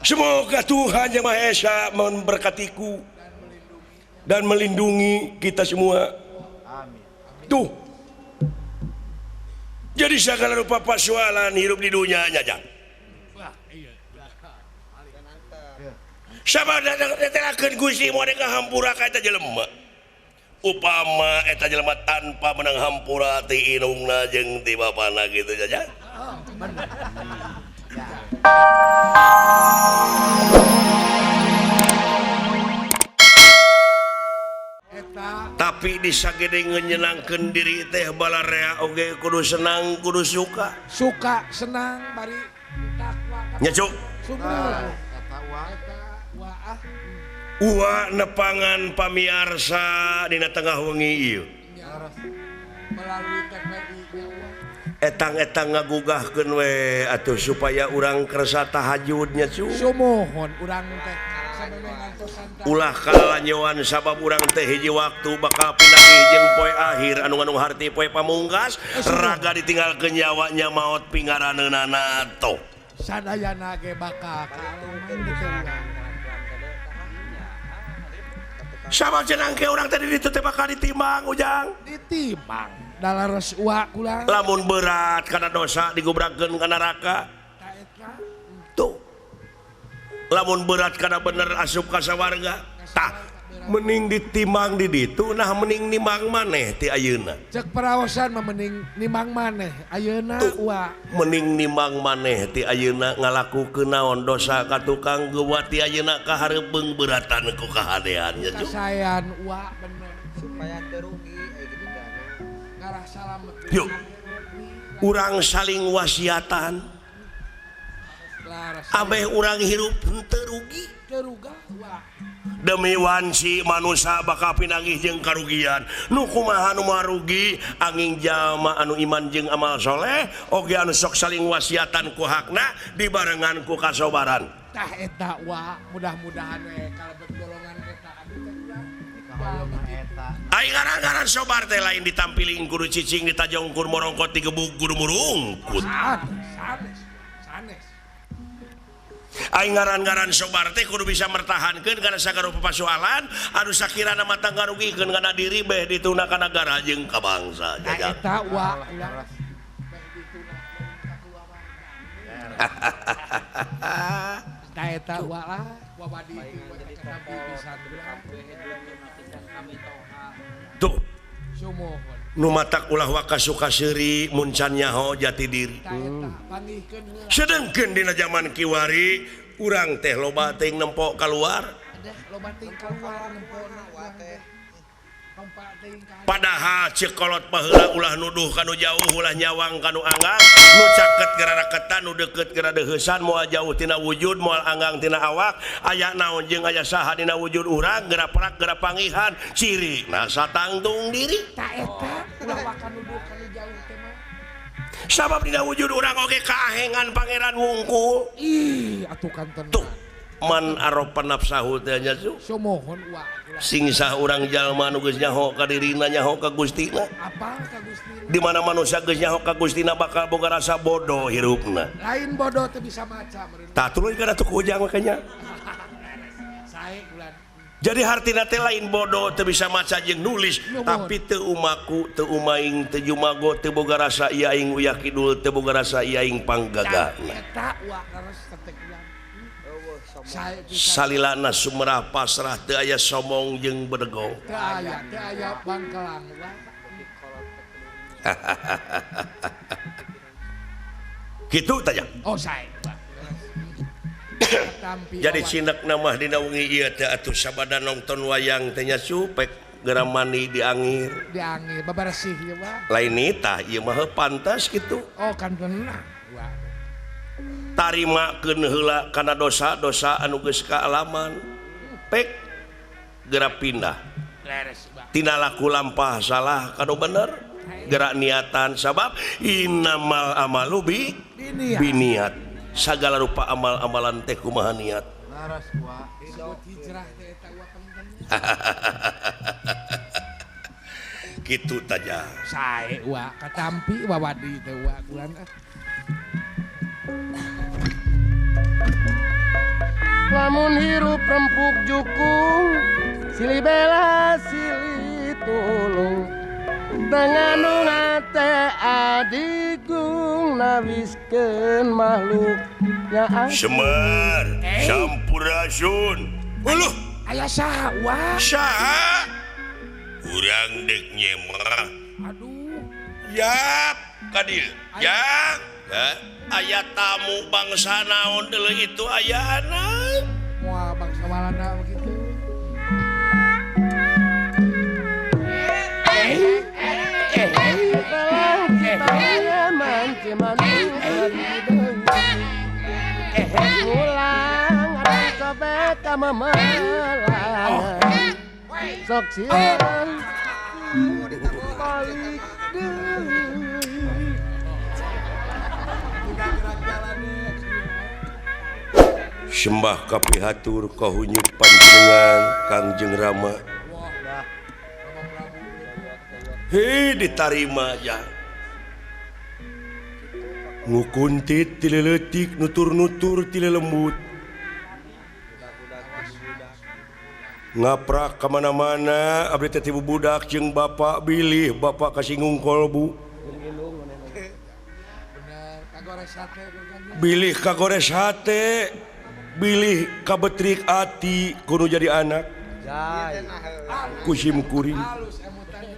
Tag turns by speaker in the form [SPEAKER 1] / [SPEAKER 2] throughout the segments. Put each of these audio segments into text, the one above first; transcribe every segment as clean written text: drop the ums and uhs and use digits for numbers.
[SPEAKER 1] Semoga Tuhan Yang Maha Esa memberkatiku dan melindungi kita semua. Tuh. Jadi segala rupa persoalan hidup di dunia nyajang. Sama datang Gusti mau deka hampura ka eta jelema. Upama eta jelema tanpa menang hampura ti inungna jeung ti bapana gitu saja. Tapi disagede ngenyenangkeun diri teh balarea oge kudu senang kudu suka
[SPEAKER 2] senang bari takwa
[SPEAKER 1] nya cuk Uwa nepangan pamiarsa dina tengah wengi ieu
[SPEAKER 2] melalui TPI
[SPEAKER 1] etang-etang ngagugahkeun we atuh supaya urang kersa tahajud nya cuk
[SPEAKER 2] sumohon urang teh
[SPEAKER 1] ulah kalanyoan sabab urang teh hiji waktu bakal pindah jeung poe akhir anu ngandung harti poe pamungkas raga ditinggalkeun nyawanya maot pingaraneunana to
[SPEAKER 2] sadayana ge bakal
[SPEAKER 1] sabab cenah ke urang teh ditu teh bakal ditimbang ujang
[SPEAKER 2] ditimbang dalares uwa kula
[SPEAKER 1] lamun berat kana dosa digubrakeun ka neraka tuh lamun berat karena bener asup ka sawarga tah mending ditimbang di ditu nah mending nimbang maneh ti ayeuna
[SPEAKER 2] cek peraosan mah mending nimbang maneh ayeuna wa
[SPEAKER 1] mending nimbang maneh ti ayeuna ngalakukeun naon dosa ka tukang geuwa ti ayeuna kahareupeung beratan ku kahadeannya
[SPEAKER 2] kasayan wa bener
[SPEAKER 3] supaya terugi gitu
[SPEAKER 2] ngarah salamet
[SPEAKER 1] yuk urang saling wasiatan abeh urang hirup henteu rugi demi wansi manusia bakal pinanggih jeung karugian nu kumaha nu marugi angin jalma anu iman jeung amal soleh oge anu sok saling wasiatan ku hakna dibarengan ku kasobaran
[SPEAKER 2] tah eta wa mudah-mudahan we kalebet golongan eta
[SPEAKER 1] aing ngaran-ngaran sobar teh lain ditampilin kudu cicing ditajongkur morongkot digebuk kudu murungkut aing ngaran-ngaran sobar teh kudu bisa mertahankeun kana sagala persoalan anu sakirana mata ngarugikeun kana diri beh dituna ka nagara jeung ka bangsa jajan
[SPEAKER 2] eta wa eta wa lah wabadi
[SPEAKER 1] tuh
[SPEAKER 2] sumohon
[SPEAKER 1] nu matak ulah wakasuka seuri muncan nyaho jati diri sedengkeun dina zaman kiwari urang teh loba teuing nempok keluar padahal cekolot paheula ulah nuduh kanu jauh ulah nyawang kanu anggang nu caket gara raketan nu deukeut gara deuheusan moal jauh tina wujud moal anggang tina awak aya naon jeung aya saha dina wujud urang gara perak gara pangihan ciri nah satangtung diri
[SPEAKER 2] ta eta ulah wakan nuduh kanu jauh teh mah
[SPEAKER 1] sabab dina wujud urang oge kaahengan pangeran wungkul
[SPEAKER 2] ih atuh kanten
[SPEAKER 1] tuh man aropa nafsahu teh nya
[SPEAKER 2] sumohon wa
[SPEAKER 1] sing sah urang jalma nu geus nyaho ka dirina nyaho ka Gustina
[SPEAKER 2] apa ka Gustina
[SPEAKER 1] di mana manusia geus nyaho ka Gustina bakal boga rasa bodoh hirupna
[SPEAKER 2] lain bodoh teh bisa maca meureun
[SPEAKER 1] tah tuluy kana tuh ujang makanya
[SPEAKER 2] sae bulan
[SPEAKER 1] jadi hartina teh lain bodoh teu bisa maca jeung nulis tapi teu umaku teu umaing teu jumago teu boga rasa ieu aing uyah kidul teu boga rasa ieu aing panggagahna
[SPEAKER 2] eta wa karos tetek
[SPEAKER 1] salilana sumerah pasrah teu aya somong jeung bedego
[SPEAKER 2] teu aya bangkelang
[SPEAKER 1] kitu tanya
[SPEAKER 2] oh sae
[SPEAKER 1] jadi cindak nama dina wengi ieu teh atuh sabada nonton wayang teh nya supek geura mani diangir
[SPEAKER 2] babarsih ieu mah
[SPEAKER 1] lain nitah ieu mah pantas kitu
[SPEAKER 2] oh kan bener
[SPEAKER 1] tarimakeun heula kana dosa-dosa anu geus kaalaman pek geura pindah tina laku lampah salah kanu bener geura niatan sabab innamal amalu biniat sagala rupa amal-amalan teh kumaha niat kitu taja
[SPEAKER 2] sae wa katampi wawadi teh wa kulan
[SPEAKER 4] lamun hirup rempuk jukung silih bela silih tulung dengan ngate adigung nawiskeun makhluknya
[SPEAKER 1] Semar Sampurasun uluh
[SPEAKER 2] Aya saha wah.
[SPEAKER 1] saha urang dek nyemah
[SPEAKER 2] Aduh.
[SPEAKER 1] yap ka dieu yang aya tamu bangsa naon deuleu itu ayana
[SPEAKER 2] Wah bangsa Walanda begitu.
[SPEAKER 4] Ulang ada sobek sama melang sok siang balik deui
[SPEAKER 1] sembah kapihatur kahunyuk panjenengan Kangjeng Rama hei ditarima ya ngukuntit tileletik nutur-nutur tilelembut ngaprak kemana-mana abdi teh tibu budak jeung bapak bilih bapak kasinggung kolbu
[SPEAKER 2] Bener kagores sate kan.
[SPEAKER 1] bilih kagores hate bilih kabetrik ati kudu jadi anak
[SPEAKER 3] Jai.
[SPEAKER 1] kusim kuring
[SPEAKER 2] Halus emutannya.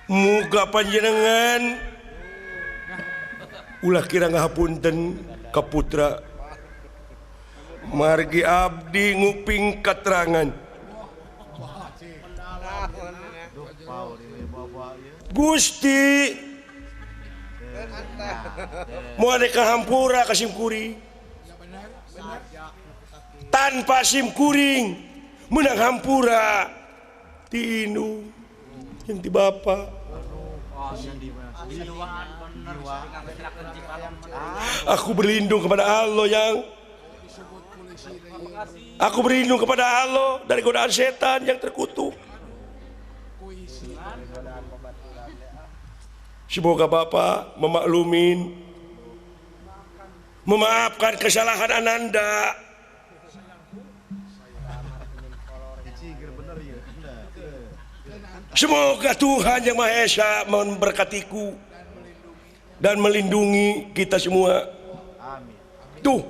[SPEAKER 1] muga panjenengan ulah kira ngahapunten ka putra margi abdi nguping katerangan Gusti moal ka hampura ka sim kuring tanpa sim kuring menang hampura ti indung yang ti bapa aku berlindung kepada Allah yang aku berlindung kepada Allah dari godaan setan yang terkutuk. Semoga Bapak memaklumin, memaafkan kesalahan Ananda. Semoga Tuhan Yang Maha Esa memberkatiku dan melindungi kita semua. Tuh,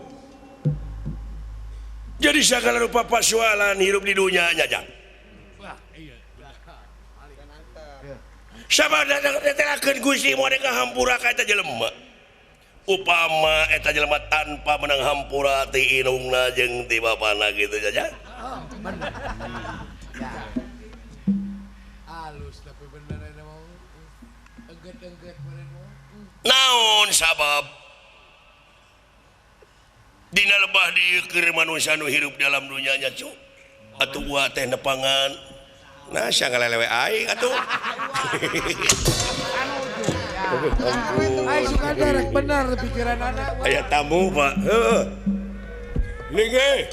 [SPEAKER 1] jadi segala rupa persoalan hidup di dunia aja. Sama datang Gusti mau deka hampura ka eta jelema. Upama eta jelema tanpa menang hampura ti inungna jeung ti bapana gitu saja.
[SPEAKER 2] Halus tapi bener ada mau. Engget meureun mau.
[SPEAKER 1] Naon sabab dina lebah dieu keur manusia nu hirup dalam dunia nya cu. Atuh gua teh nepangan. Nah, sia ngalelewe aing atuh.
[SPEAKER 2] Ai suka derek bener pikiran anak.
[SPEAKER 1] Aya tamu, Pak. Heeh. Ningge.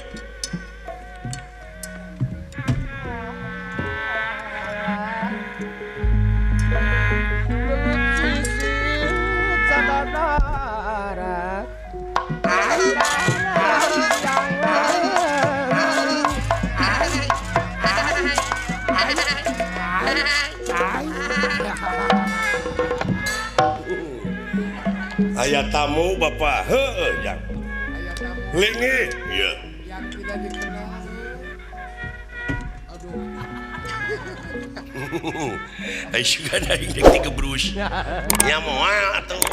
[SPEAKER 1] Aya tamu Bapak. Heeh, yang.
[SPEAKER 2] Aya tamu
[SPEAKER 1] Lingi. Iya.
[SPEAKER 2] yang tidak dikenal. Aduh.
[SPEAKER 1] Ai suka aing dek digebrus. Nya moal atuh.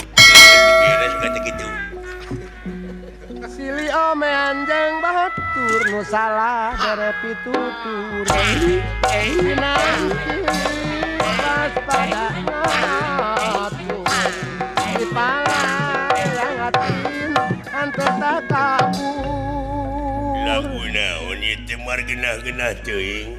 [SPEAKER 1] Beres kata kitu.
[SPEAKER 4] Sili ome anjing batur nu salah bere pitutur nanti pas pada ngatu di palai yang atin antara tak kabur
[SPEAKER 1] Laguna, ini teh margenah-genah teuing.